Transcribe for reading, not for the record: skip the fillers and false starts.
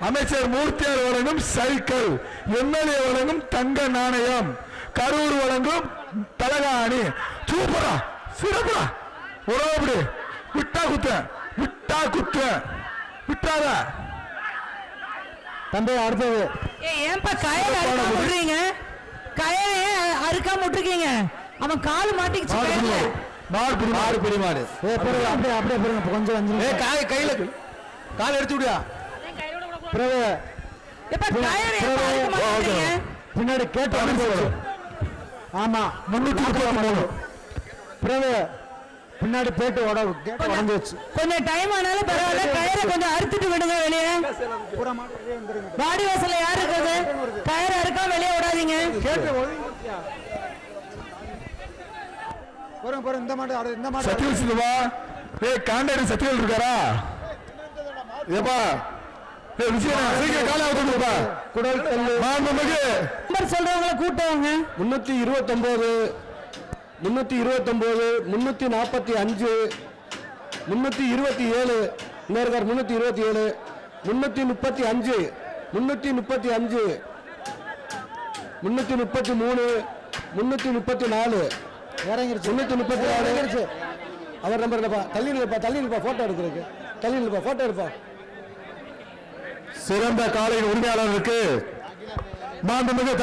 அமைச்சர் மூர்த்தியார் வழங்கும் cycle, MLA வழங்கும் தங்க நாணயம், கரூர் வழங்கும் தலகாணி. சூப்பரா, சிறப்புடா. உறவு விட்டா குத்த, விட்டா குத்த, விட்டாத தந்தை. அடுத்தது ஏன்பா கயல் அறுக்காம விட்டுறீங்க? கயலையே அறுக்காம விட்டுருக்கீங்க. அவன் கால் மாட்டிக்கிச்சு. மாடு பிடி மாடு. அப்படியே அப்படியே போடுங்க கொஞ்சம். கையில கால் எடுத்து விடியா. பின்னாடி கேட்டு. ஆமா 333. பின்னாடி போட்டு உடஞ்சிச்சு. கொஞ்சம் டைம் ஆனாலும் பரவாயில்ல, கயிறை கொஞ்சம் அறுத்துட்டு விடுங்க வெளியே. வாடி வாசல்ல யாரு இருக்குது? கயிறு அறுக்கா வெளியே விடாதீங்க. இந்த மாடு இந்த மாடு சத்தியல் சிவா. காண்டாடி சத்தியல் இருக்காரா? ஏப்பா சொல்றவங்களை கூட்டவங்க 329 329 345 327 இன்னொருக்கார் 327 335 335 333 334 இறங்கிருச்சு. 334 அவர் நம்பர் இல்லப்பா. தள்ளி நிற்பா போட்டோ எடுக்கிறதுக்கு. தள்ளி நிற்பா போட்டோ எடுப்பா. சிறந்த காலையின் உரிமையாளருக்கு மாண்புமிகு